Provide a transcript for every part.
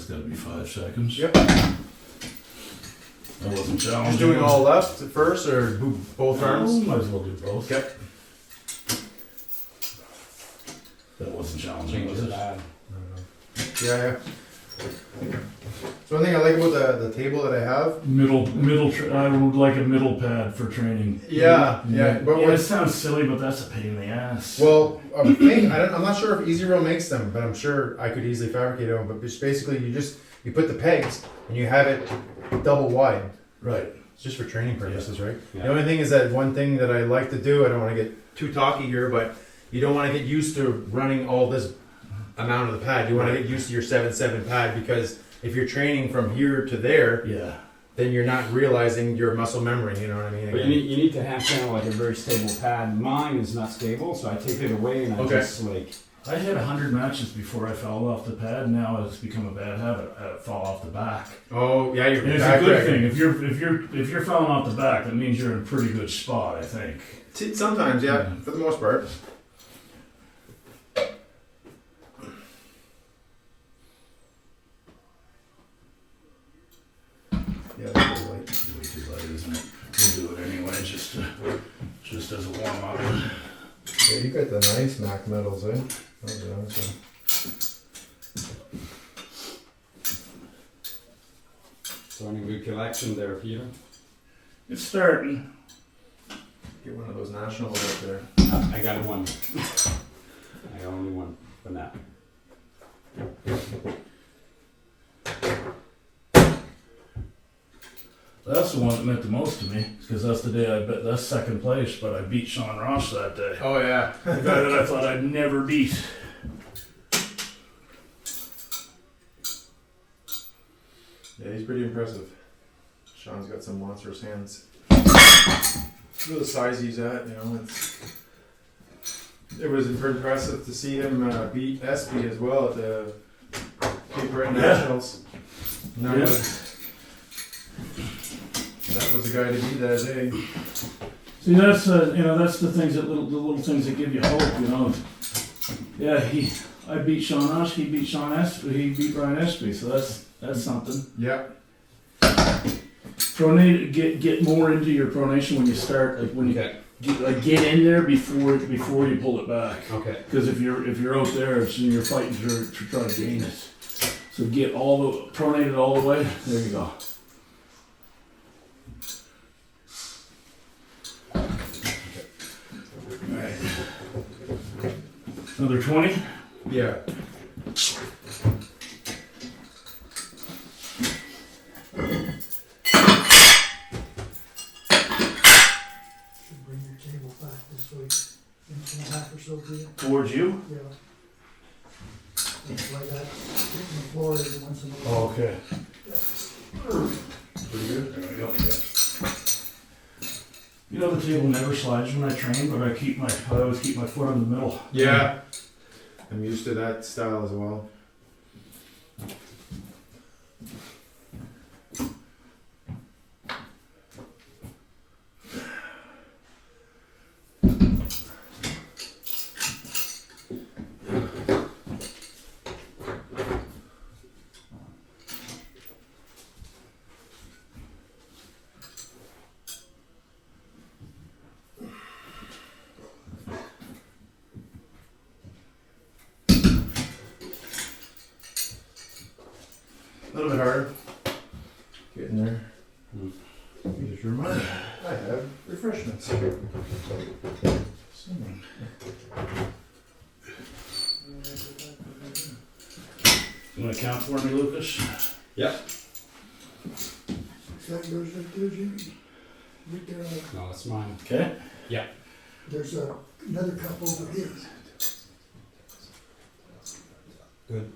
gotta be 5 seconds. Yep. That wasn't challenging. Just doing all left at first, or both arms? Might as well do both. Okay. That wasn't challenging, was it? Yeah. So one thing I like about the table that I have. I would like a middle pad for training. Yeah. But it sounds silly, but that's a pain in the ass. Well, I'm not sure if Easy Roll makes them, but I'm sure I could easily fabricate them. But just basically, you put the pegs and you have it double wide. Right. It's just for training purposes, right? Yeah. The only thing is that one thing that I like to do, I don't want to get too talky here, but you don't want to get used to running all this amount of the pad. You want to get used to your 7/7 pad, because if you're training from here to there, then you're not realizing your muscle memory. You know what I mean? But you need to have kind of like a very stable pad. Mine is not stable, so I take it away and I just like. I had 100 matches before I fell off the pad. Now it's become a bad habit. I fall off the back. Oh yeah, you're. And it's a good thing. If you're falling off the back, that means you're in a pretty good spot, I think. Sometimes, yeah, for the most part. Yeah, that's way too light, isn't it? We'll do it anyway, just as a warm up. Yeah, you got the nice Mac medals, eh? So any good collection there, Peter? It's starting. Get one of those nationals up there. I got one. I got only one for now. That's the one that meant the most to me, because that's the day that's second place, but I beat Sean Ross that day. Oh yeah. The guy that I thought I'd never beat. Yeah, he's pretty impressive. Sean's got some monstrous hands. For the size he's at, it was impressive to see him beat SB as well at the Cape Breton Nationals. That was the guy to beat that day. See, that's that's the things the little things that give you hope, Yeah, I beat Sean Ross, he beat he beat Brian Espy, so that's something. Yeah. Pronate, get more into your pronation when you start, like when you get in there before you pull it back. Okay. Because if you're out there, you're fighting to try to gain it. So get pronated all the way. There you go. All right. Another 20. Yeah. Towards you? Yeah. It's like that. Hitting the floor every once in a while. Oh, okay. Pretty good. There we go. Yeah. The table never slides when I train, but I always keep my foot on the middle. Yeah. I'm used to that style as well. A little bit harder. Getting there. Just a reminder, I have refreshments. You want to count for me, Lucas? Yep. Is that yours right there, Jimmy? Right there. No, that's mine. Okay. Yeah. There's another cup over here. Good.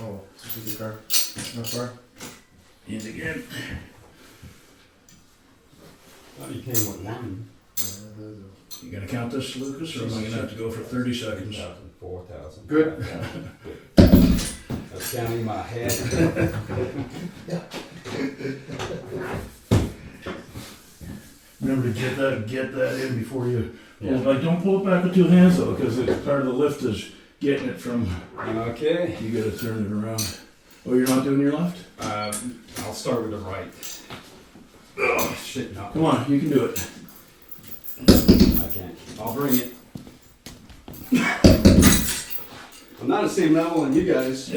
Oh, this is the car. Not far. In again. Thought you came with one. You gonna count this, Lucas, or am I gonna have to go for 30 seconds? 4,000. Good. That's counting my head. Remember to get that in before Yeah. Well, like, don't pull it back with two hands though, because part of the lift is getting it from. Okay. You gotta turn it around. Oh, you're not doing your left? I'll start with the right. Oh, shit, no. Come on, you can do it. I can't. I'll bring it. I'm not the same level as you guys.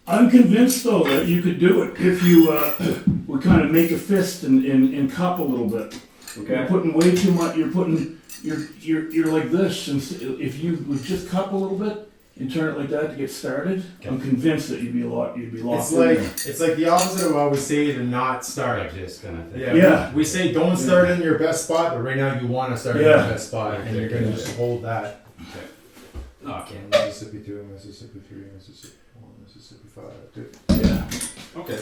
I'm convinced though that you could do it if you would kind of make a fist and cup a little bit. You're putting way too much. You're like this. And if you would just cup a little bit and turn it like that to get started, I'm convinced that you'd be locked. It's like the opposite of what we say to not start. Like this kind of thing. Yeah. We say don't start in your best spot, but right now you want to start in your best spot, and you're gonna Yeah. just hold that. Okay. Mississippi 2, Mississippi 3, Mississippi 4, Mississippi 5. Yeah. Okay.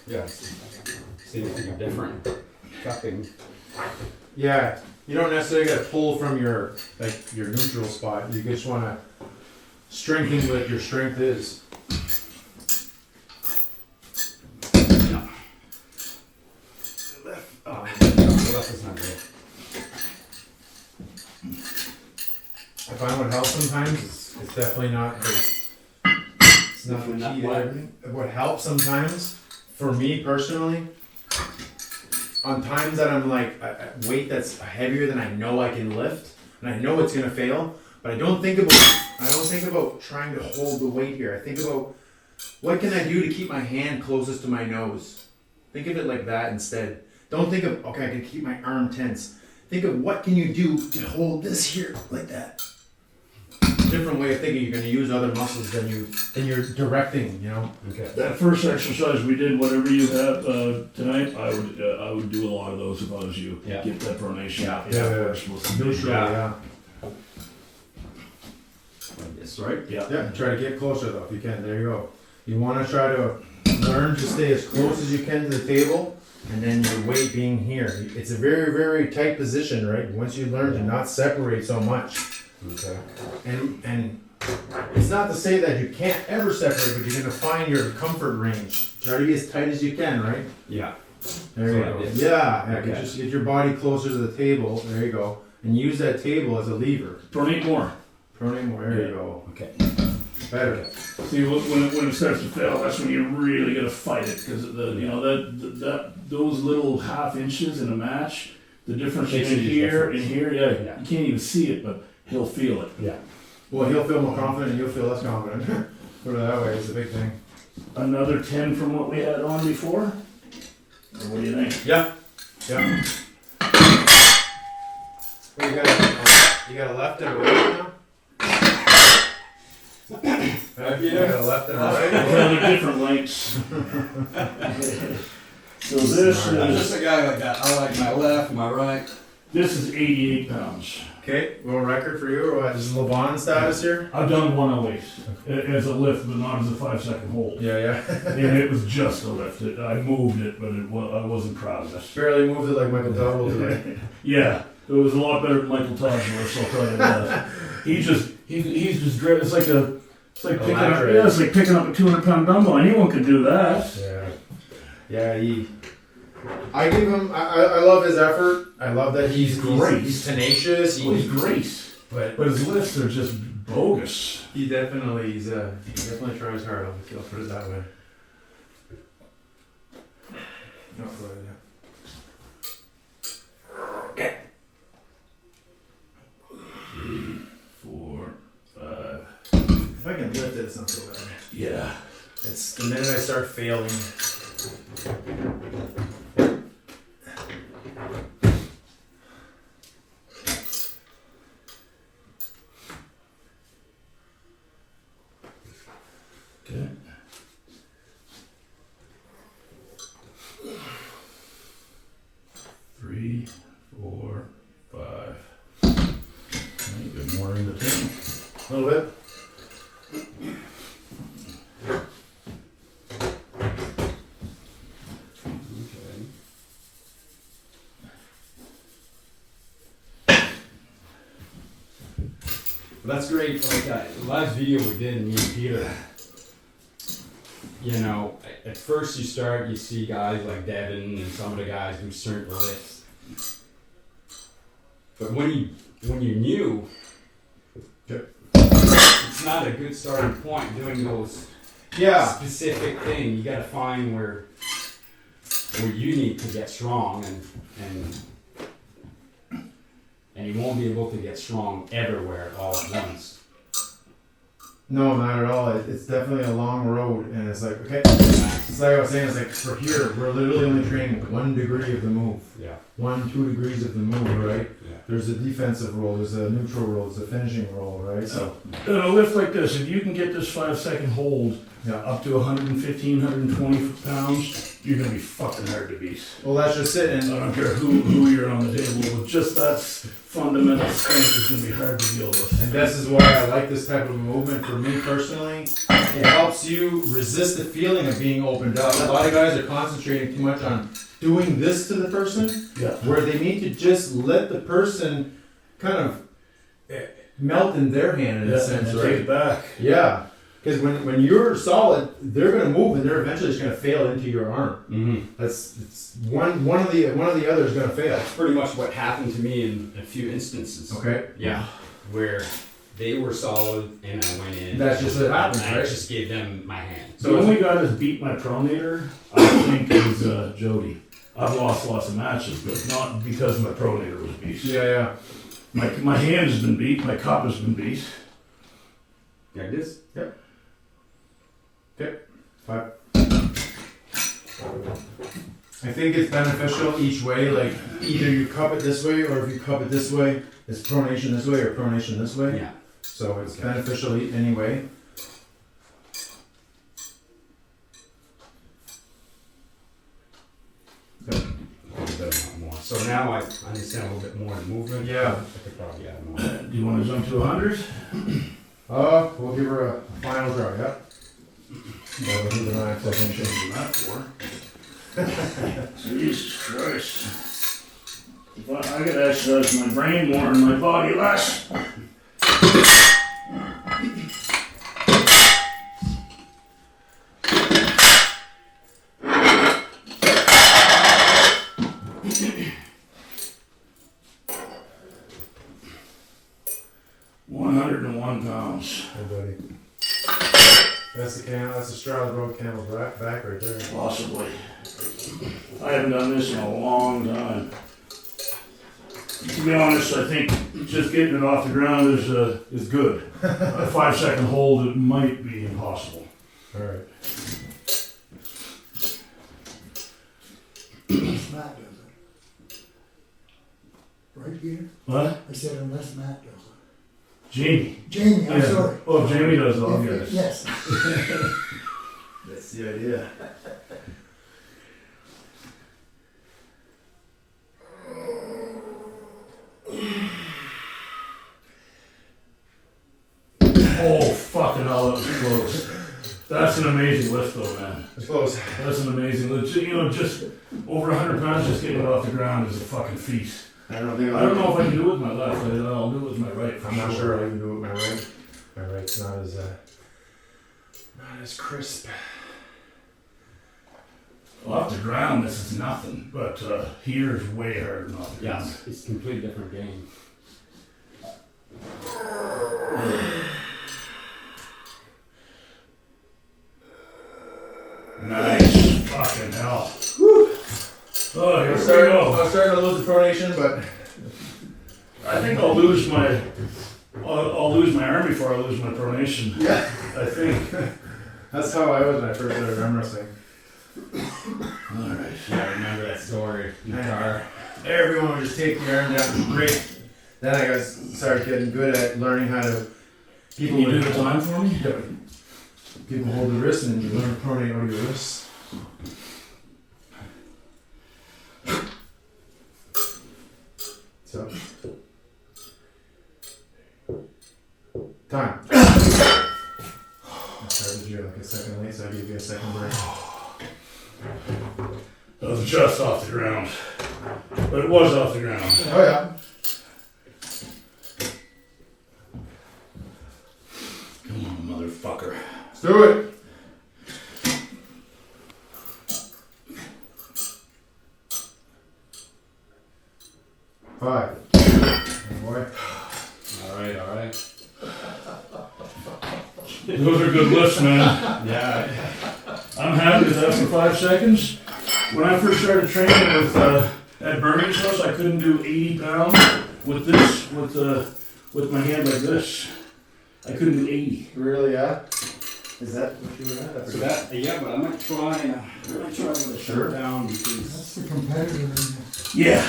Yeah. See anything different. Cupping. Yeah, you don't necessarily got to pull from your neutral spot. You just want to strengthen what your strength is. Oh, the left is not good. I find what helps sometimes it's definitely not it's not the Not key to what? everything. What helps sometimes, for me personally, on times that I'm like a weight that's heavier than I know I can lift, and I know it's gonna fail, but I don't think about trying to hold the weight here. I think about what can I do to keep my hand closest to my nose. Think of it like that instead. Don't think of okay, I can keep my arm tense. Think of what can you do to hold this here like that. Different way of thinking. You're going to use other muscles than you're directing. You know. Okay. That first exercise we did, whatever you have tonight, I would do a lot of those if I was you. Yeah. Get that pronation. Yeah. Neutral. Yeah. Yes, right? Yeah. Yeah. Try to get closer though if you can. There you go. You want to try to learn to stay as close as you can to the table, and then your weight being here. It's a very, very tight position, right? Once you learn to not separate so much. Okay. And it's not to say that you can't ever separate, but you're gonna find your comfort range. Try to be as tight as you can, right? Yeah. There you So go. like this. Yeah, Okay. just get your body closer to the table. There you go. And use that table as a lever. Pronate more. Pronate more. There you go. Okay. Better. See, when it starts to fail, that's when you really gotta fight it, because those little half inches in a match, the difference Makes a between huge here difference. and here, Yeah. you can't even see it, but he'll feel it. Yeah. Well, he'll feel more confident, and you'll feel less confident. Put it that way. It's a big thing. Another 10 from what we had on before? Or what do you think? Yeah. Yeah. Well, you got a left and a right now. You got a left and a right. Well, they're different lengths. So this I'm is, just a guy like that. I like my left, my right. this is 88 pounds. Okay, world record for you, or what? Is LeBron status here? I've done 108 as a lift, but not as a 5-second hold. Yeah. And it was just a lift. I moved it, but I wasn't proud of it. Barely moved it like Michael Tuttle today. Yeah, it was a lot better than Michael Todd's, I'll tell you that. He's just it's like picking up, lat raise. yeah, it's like picking up a 200-pound dumbbell. Anyone could do that. Yeah. I give him. I love his effort. I love that he's great. He's tenacious. Well, he's great, But but his lifts are just bogus. he definitely he definitely tries hard. I'll put it that way. No, go ahead, yeah. 3, 4, 5. If I can lift it, it's not so bad. Yeah. It's the minute I start failing. Okay. Three, 4, 5. A bit more in the thing. A little bit. Okay. Well, that's great. Like the last video we did, me and Peter. You know, at first you see guys like Devin and some of the guys do certain lifts. But when you're new, Okay. it's not a good starting point doing those Yeah. specific thing. You gotta find where you need to get strong, and you won't be able to get strong everywhere all at once. No, not at all. It's definitely a long road, and it's like, okay, it's like I was saying, it's like for here, we're literally only training 1 degree of the move. Yeah. 1-2 degrees of the move, right? Yeah. There's a defensive roll, there's a neutral roll, there's a finishing roll, right? So, In a lift like this, if you can get this 5-second hold yeah. up to 115, 120 pounds, you're gonna be fucking hard to beat. Well, that's just it, I and don't care who you're on the table with, just that fundamental strength is gonna be hard to deal with. this is why I like this type of movement. For me personally, it helps you resist the feeling of being opened up. A lot of guys are concentrating too much on doing this to the person, Yeah. where they need to just let the person kind of melt in their hand in a sense, and take right? it back. Yeah, because when you're solid, they're gonna move and they're eventually just gonna fail into your arm. Mm-hmm. It's one of the other is gonna fail. That's pretty much what happened to me in a few instances. Okay, Yeah, where they were solid and I went in. that's just what happens, and I right? just gave them my hand. The only guy that's beat my pronator, I think, is Jody. I've lost lots of matches, but not because my pronator was beat. Yeah. My hand has been beat, my cup has been beat. Yeah, it is. But I think it's beneficial each way. Like either you cup it this way, or if you cup it this way, it's pronation this way or pronation this way. Yeah. So it's beneficial anyway. A little bit more. So now I understand a little bit more in movement. Yeah. I could probably add more. Do you want to jump to 100? We'll give her a final try. Yeah. We'll do the 9 second change. Changing that for. Jesus Christ. If I gotta exercise my brain more and my body less. 101 pounds. Hey, buddy. That's the straw that broke camel's back right there. Possibly. I haven't done this in a long time. To be honest, I think just getting it off the ground is good. A 5-second hold, it might be impossible. All right. Unless Matt does it. Right, Peter? What? I said unless Matt does it. Jamie. Jamie, I'm Yeah. sorry. Oh, if Jamie does it, I'll If- get it. Yes. That's the idea. Oh, fucking hell, that was close. That's an amazing lift though, man. It's close. That's an amazing lift. You know, just over 100 pounds just getting it off the ground is a fucking feat. I don't I don't know if I can do it with my left. I'll do it with my right. For I'm not sure I can do it with my right. My right's not as crisp. Off the ground, this is nothing, but here is way harder than off the ground. Yes, it's a completely different game. Nice. Fucking hell. Whew. Oh, here we go. I'm starting to lose the pronation, but I think I'll lose my arm before I lose my pronation. yeah, I think. that's how I was when I first started arm wrestling. Alright. Yeah, I remember that story in the car. Everyone would just take the arm down. Great. Then I started getting good at learning how to. Can you do the time for me? People hold the wrist and you learn to pronate over your wrists. So. Time. I started you like a second late, so I gave you a second break. That was just off the ground. But it was off the ground. Oh yeah. Come on, motherfucker. Let's do it. Five. Boy. Alright. Those are good lifts, man. Yeah. I'm happy with that for 5 seconds. When I first started training with at Bernie's house, I couldn't do 80 pounds with this, with my hand like this. I couldn't do 80. Really, yeah? Is that what you were at? So that, yeah, but I'm gonna try with a shirt down because That's the competitor in you. Yeah.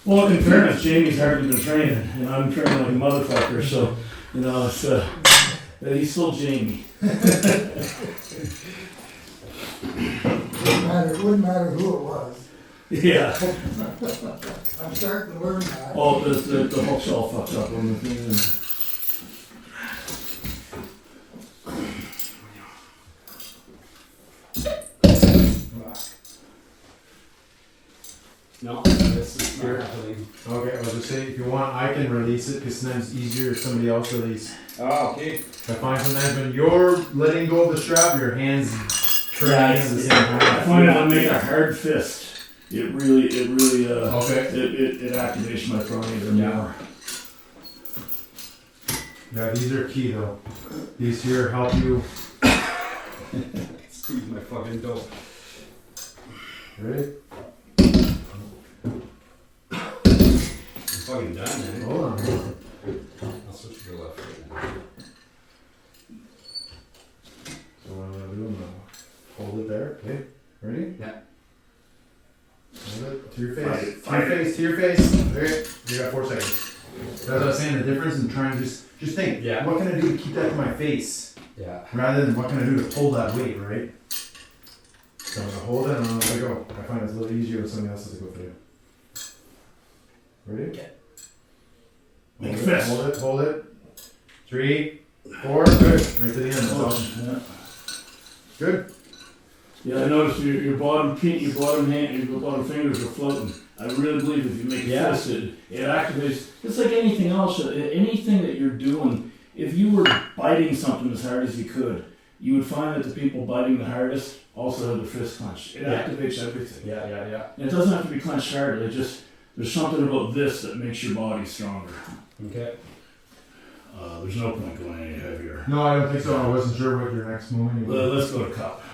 Well, in fairness, Jamie's hardly been training, and I'm training like a motherfucker, so, you know, it's, he's still Jamie. Wouldn't matter who it was. Yeah. I'm starting to learn that. Oh, the hook's all fucked up on the thing. no, this is not happening. Okay, I was just saying, if you want, I can release it, because sometimes it's easier if somebody else release. Oh, okay. I find sometimes when you're letting go of the strap, your hands turning at the same I time. find it to make a hard fist. It really, Okay. it activates my pronated Yeah. more. Yeah, these are key though. These here help you. Squeeze my fucking dough. Ready? I'm fucking done, man. Hold on. I'll switch to the left right now. So what I'm gonna do, I'm gonna hold it there. Okay. Ready? Yeah. Hold it to your face. Fight it. To your face. Okay. You got 4 seconds. That's what I was saying, the difference in trying to just think, Yeah. what can I do to keep that to my face? Yeah. Rather than what can I do to pull that weight, right? So I'm gonna hold it and I'm gonna let it go. I find it's a little easier when somebody else has to go for you. Ready? Okay. Make Hold fist. it, hold it. 3, 4, good. Right to the end, that's all. Yeah. Good. Yeah, I noticed your bottom hand, your bottom fingers are floating. I really believe if you make Yeah. fists, it activates. It's like anything else. Anything that you're doing, if you were biting something as hard as you could, you would find that the people biting the hardest also have their fist clenched. It Yeah. activates everything. Yeah. And it doesn't have to be clenched hard. There's something about this that makes your body stronger. Okay. There's no point going any heavier. No, I don't think so. I wasn't sure what your next movement was. Let's go to cup.